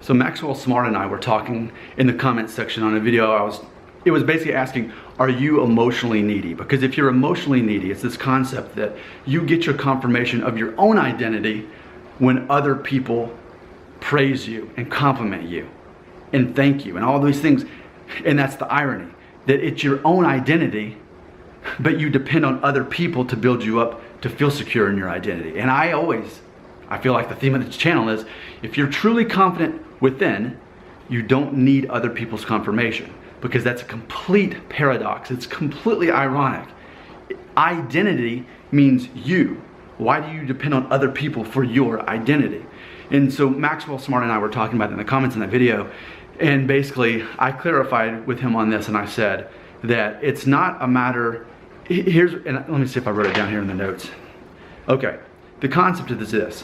So Maxwell Smart and I were talking in the comment section on a video. It was basically asking, are you emotionally needy? Because if you're emotionally needy, it's this concept that you get your confirmation of your own identity when other people praise you and compliment you and thank you and all these things. And that's the irony, that it's your own identity, but you depend on other people to build you up to feel secure in your identity. And I feel like the theme of this channel is, if you're truly confident within, you don't need other people's confirmation, because that's a complete paradox. It's completely ironic. Identity means you. Why do you depend on other people for your identity? And so Maxwell Smart and I were talking about it in the comments in that video, and basically I clarified with him on this, and I said that it's not a matter, and let me see if I wrote it down here in the notes. Okay, the concept of this is this: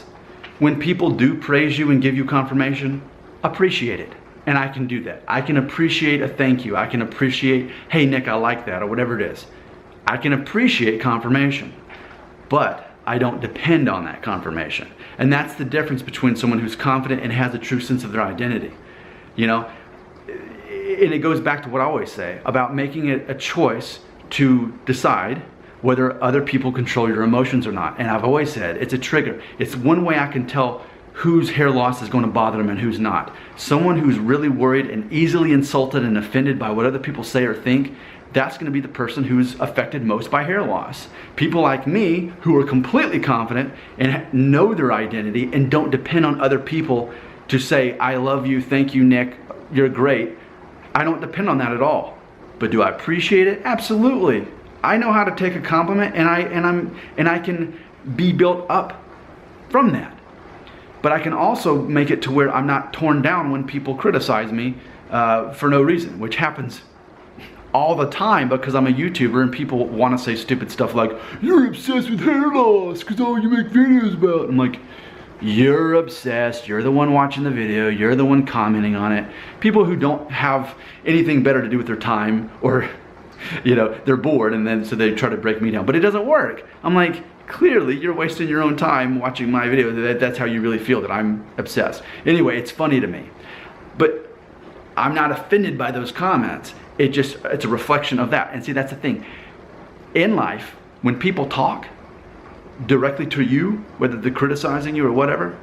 when people do praise you and give you confirmation, appreciate it. And I can do that. I can appreciate a thank you. I can appreciate, hey Nick, I like that, or whatever it is. I can appreciate confirmation, but I don't depend on that confirmation. And that's the difference between someone who's confident and has a true sense of their identity. You know, and it goes back to what I always say about making it a choice to decide whether other people control your emotions or not. And I've always said it's a trigger. It's one way I can tell whose hair loss is going to bother them and who's not. Someone who's really worried and easily insulted and offended by what other people say or think, that's going to be the person who's affected most by hair loss. People like me who are completely confident and know their identity and don't depend on other people to say, I love you, thank you Nick, you're great. I don't depend on that at all. But do I appreciate it? Absolutely. I know how to take a compliment, and I can be built up from that. But I can also make it to where I'm not torn down when people criticize me for no reason, which happens all the time because I'm a YouTuber and people want to say stupid stuff like, you're obsessed with hair loss because all you make videos about. I'm like, you're obsessed, you're the one watching the video, you're the one commenting on it. People who don't have anything better to do with their time, or you know, they're bored, and then so they try to break me down, but it doesn't work. I'm like, clearly you're wasting your own time watching my video. That's how you really feel, that I'm obsessed. Anyway, it's funny to me, but I'm not offended by those comments. It's a reflection of that. And see, that's the thing in life, when people talk directly to you, whether they're criticizing you or whatever,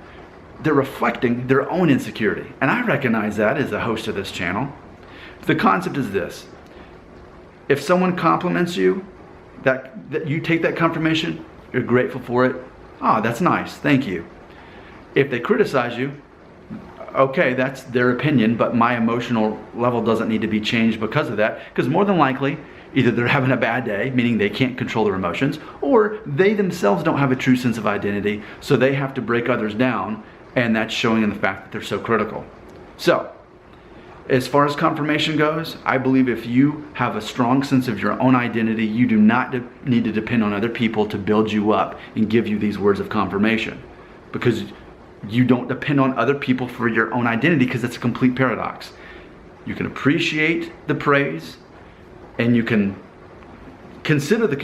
they're reflecting their own insecurity. And I recognize that as the host of this channel. The concept is this: if someone compliments you, that you take that confirmation, you're grateful for it. Ah, that's nice, thank you. If they criticize you, okay, that's their opinion, but my emotional level doesn't need to be changed because of that, because more than likely, either they're having a bad day, meaning they can't control their emotions, or they themselves don't have a true sense of identity, so they have to break others down, and that's showing in the fact that they're so critical. So, as far as confirmation goes, I believe if you have a strong sense of your own identity, you do not need to depend on other people to build you up and give you these words of confirmation, because you don't depend on other people for your own identity, because it's a complete paradox. You can appreciate the praise, and you can consider the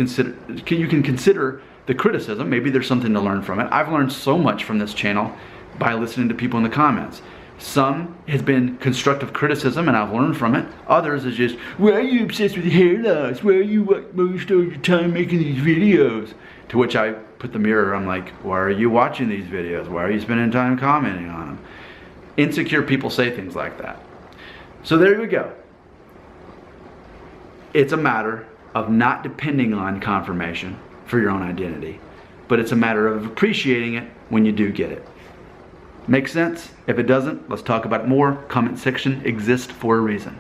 criticism. Maybe there's something to learn from it. I've learned so much from this channel by listening to people in the comments. Some has been constructive criticism, and I've learned from it. Others is just, why are you obsessed with hair loss? Why are you most of your time making these videos? To which I put the mirror, I'm like, why are you watching these videos? Why are you spending time commenting on them? Insecure people say things like that. So there we go. It's a matter of not depending on confirmation for your own identity, but it's a matter of appreciating it when you do get it. Make sense? If it doesn't, let's talk about it more. Comment section exists for a reason.